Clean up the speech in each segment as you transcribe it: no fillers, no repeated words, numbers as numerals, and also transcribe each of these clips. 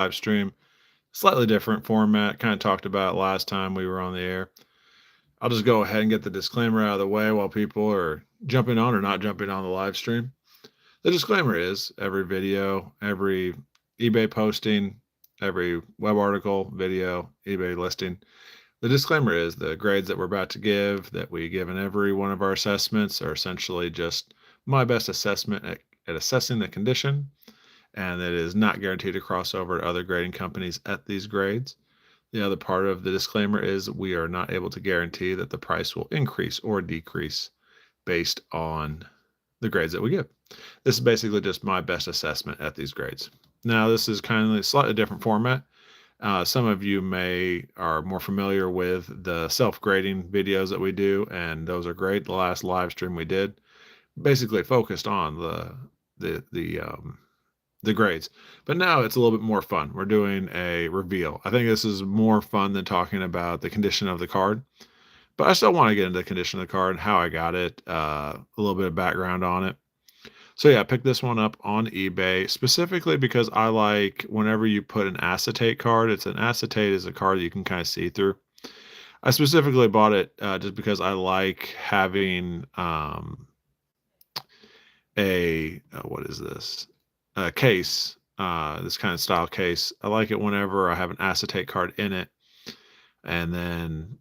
live stream. Slightly different format, kind of talked about last time we were on the air. I'll just go ahead and get the disclaimer out of the way while people are jumping on or not jumping on the live stream. The disclaimer is every video, every eBay posting, every web article, video, eBay listing. The disclaimer is the grades that we're about to give, that we give in every one of our assessments, are essentially just my best assessment at assessing the condition, and that it is not guaranteed to cross over to other grading companies at these grades. The other part of the disclaimer is we are not able to guarantee that the price will increase or decrease based on the grades that we give. This is basically just my best assessment at these grades. Now, this is kind of a slightly different format. Some of you are more familiar with the self-grading videos that we do, and those are great. The last live stream we did basically focused on the grades, but now it's a little bit more fun. We're doing a reveal. I think this is more fun than talking about the condition of the card, but I still want to get into the condition of the card, how I got it, a little bit of background on it. So yeah, I picked this one up on eBay specifically because I like whenever you put an acetate card. It's an acetate is a card that you can kind of see through. I specifically bought it just because I like having what is this? A case, this kind of style case. I like it whenever I have an acetate card in it, and then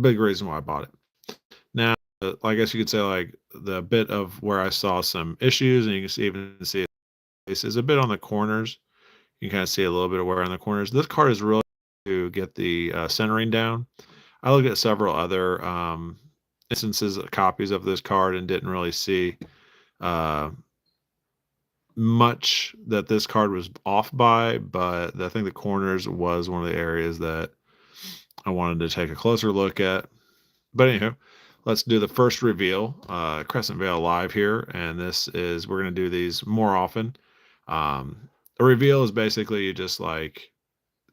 big reason why I bought it. Now, I guess you could say like the bit of where I saw some issues, and you can even see this is a bit on the corners. You can kind of see a little bit of wear on the corners. This card is really to get the centering down. I looked at several other instances, copies of this card, and didn't really see much that this card was off by, but I think the corners was one of the areas that I wanted to take a closer look at. But anyhow, let's do the first reveal, Crescent Vale Live here, and we're going to do these more often. A reveal is basically you just like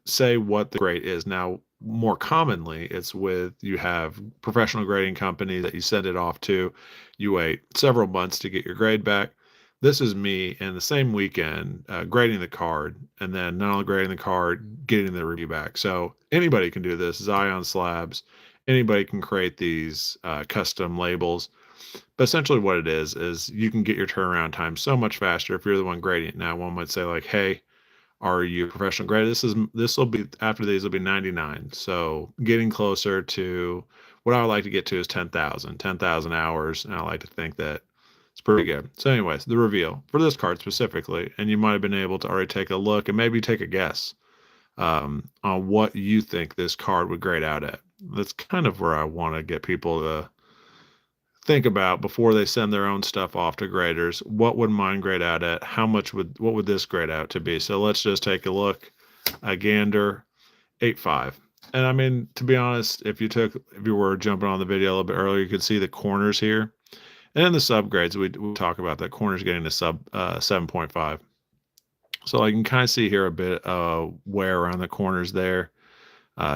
say what the grade is. Now, more commonly, it's you have professional grading companies that you send it off to. You wait several months to get your grade back. This is me in the same weekend grading the card, and then not only grading the card, getting the review back. So anybody can do this. Zion Slabs, anybody can create these custom labels. But essentially what it is you can get your turnaround time so much faster if you're the one grading it. Now, one might say like, hey, are you a professional grader? This will be, after these will be 99. So getting closer to what I would like to get to is 10,000 hours. And I like to think that it's pretty good. So anyways, the reveal for this card specifically, and you might have been able to already take a look and maybe take a guess on what you think this card would grade out at. That's kind of where I want to get people to think about before they send their own stuff off to graders. What would mine grade out at? What would this grade out to be? So let's just take a look. A gander, 8.5. And I mean, to be honest, if you were jumping on the video a little bit earlier, you could see the corners here. And in the subgrades, we talk about that corners getting to 7.5. So I can kind of see here a bit of wear around the corners there,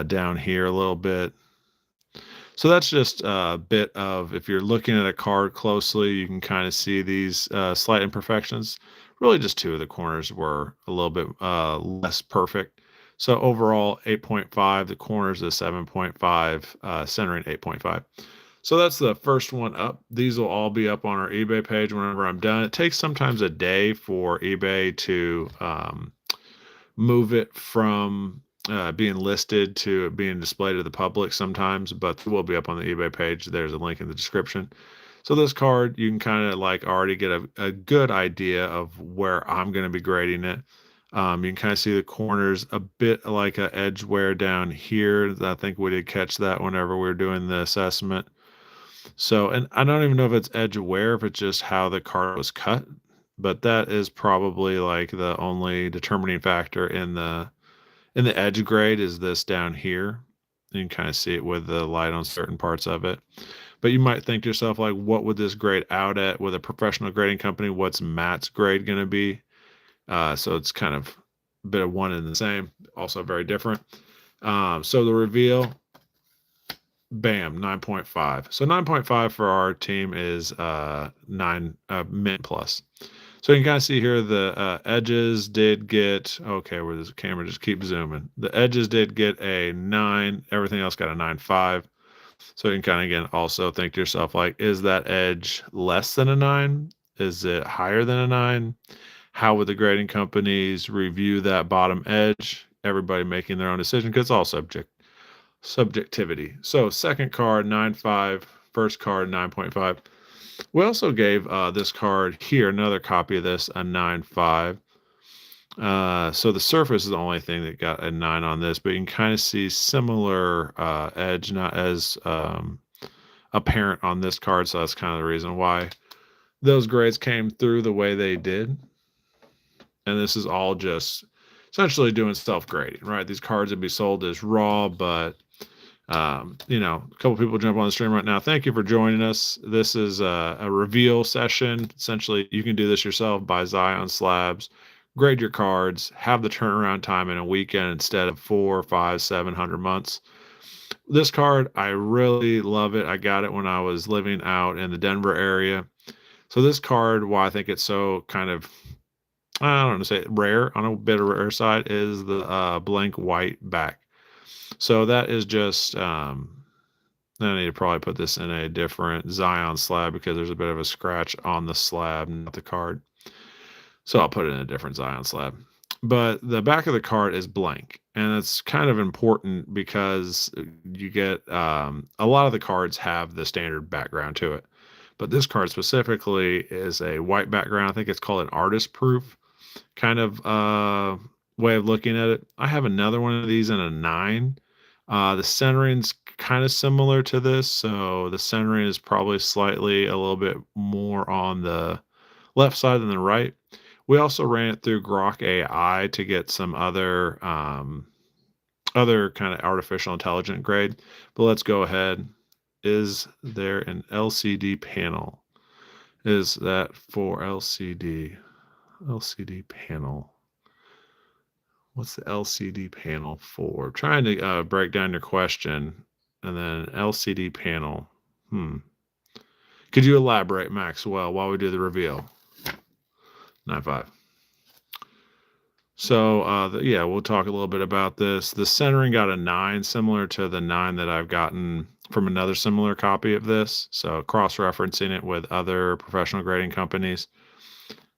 down here a little bit. So that's just a bit of, if you're looking at a card closely, you can kind of see these slight imperfections. Really just two of the corners were a little bit less perfect. So overall, 8.5, the corners is 7.5, centering 8.5. So that's the first one up. These will all be up on our eBay page whenever I'm done. It takes sometimes a day for eBay to move it from being listed to being displayed to the public sometimes, but it will be up on the eBay page. There's a link in the description. So this card, you can kind of like already get a good idea of where I'm going to be grading it. You can kind of see the corners a bit like a edge wear down here. I think we did catch that whenever we were doing the assessment. So, and I don't even know if it's edge wear, if it's just how the card was cut, but that is probably like the only determining factor in the edge grade is this down here. You can kind of see it with the light on certain parts of it. But you might think to yourself, like, what would this grade out at with a professional grading company? What's Matt's grade going to be? So it's kind of a bit of one and the same, also very different. So the reveal, bam, 9.5. So 9.5 for our team is 9 mint plus. So you can kind of see here the edges did get, okay, where this camera just keeps zooming. The edges did get a 9. Everything else got a 9.5. So you can kind of, again, also think to yourself, like, is that edge less than a 9? Is it higher than a 9? How would the grading companies review that bottom edge? Everybody making their own decision because it's all subjectivity. So second card, 9.5. First card, 9.5. We also gave this card here, another copy of this, a 9.5. So the surface is the only thing that got a 9 on this, but you can kind of see similar edge, not as apparent on this card. So that's kind of the reason why those grades came through the way they did. And this is all just essentially doing self-grading, right? These cards would be sold as raw, but you know, a couple people jump on the stream right now. Thank you for joining us. This is a reveal session. Essentially, you can do this yourself, buy Zion slabs, grade your cards, have the turnaround time in a weekend instead of 4, 5, 700 months. This card, I really love it. I got it when I was living out in the Denver area. So this card, why I think it's so kind of, I don't know, say rare, on a bit of rare side, is the blank white back. So that is just, I need to probably put this in a different Zion slab because there's a bit of a scratch on the slab, not the card. So I'll put it in a different Zion slab. But the back of the card is blank. And it's kind of important because you get, a lot of the cards have the standard background to it. But this card specifically is a white background. I think it's called an artist proof kind of way of looking at it. I have another one of these in a 9. The centering's kind of similar to this, so the centering is probably slightly a little bit more on the left side than the right. We also ran it through Grok AI to get some other kind of artificial intelligence grade. But let's go ahead. Is there an LCD panel? Is that for LCD? LCD panel. What's the LCD panel for? I'm trying to break down your question. And then LCD panel. Could you elaborate, Maxwell, while we do the reveal? 9.5. So, yeah, we'll talk a little bit about this. The centering got a 9, similar to the 9 that I've gotten from another similar copy of this. So cross-referencing it with other professional grading companies.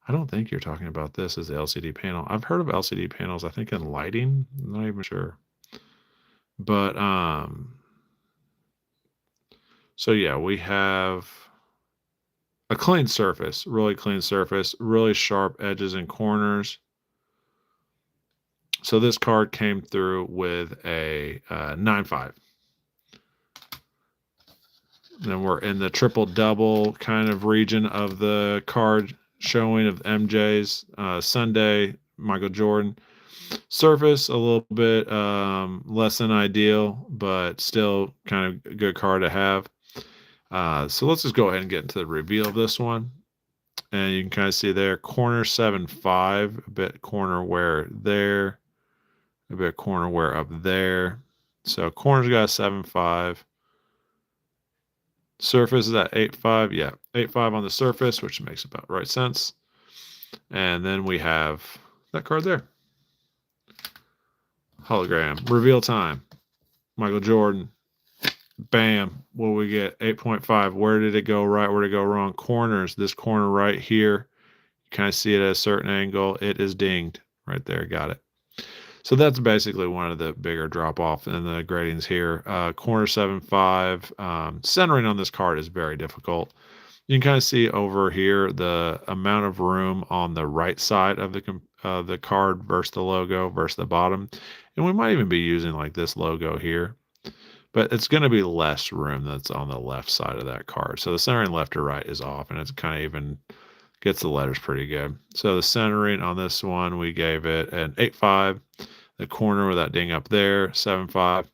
I don't think you're talking about this as the LCD panel. I've heard of LCD panels, I think, in lighting. I'm not even sure. But, so yeah, we have a clean surface, really clean surface, really sharp edges and corners. So this card came through with a 9.5. Then we're in the triple double kind of region of the card showing of MJ's Sunday, Michael Jordan. Surface a little bit less than ideal, but still kind of a good card to have. So let's just go ahead and get into the reveal of this one. And you can kind of see there, corner 7.5, a bit corner wear there, a bit corner wear up there. So corner's got a 7.5. Surface is at 8.5. Yeah, 8.5 on the surface, which makes about right sense. And then we have that card there. Hologram. Reveal time. Michael Jordan. Bam. What do we get? 8.5. Where did it go right? Where did it go wrong? Corners. This corner right here. You kind of see it at a certain angle. It is dinged right there. Got it. So that's basically one of the bigger drop-off in the gradings here. Corner 7.5. Centering on this card is very difficult. You can kind of see over here the amount of room on the right side of the card versus the logo versus the bottom. And we might even be using like this logo here. But it's going to be less room that's on the left side of that card. So the centering left to right is off, and it's kind of even gets the letters pretty good. So the centering on this one, we gave it an 8.5. The corner with that ding up there, 7.5.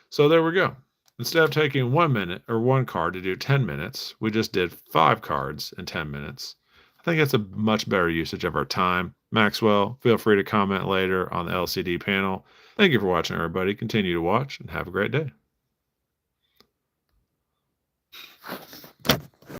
So there we go. Instead of taking 1 minute or one card to do 10 minutes, we just did 5 cards in 10 minutes. I think that's a much better usage of our time. Maxwell, feel free to comment later on the LCD panel. Thank you for watching, everybody. Continue to watch and have a great day.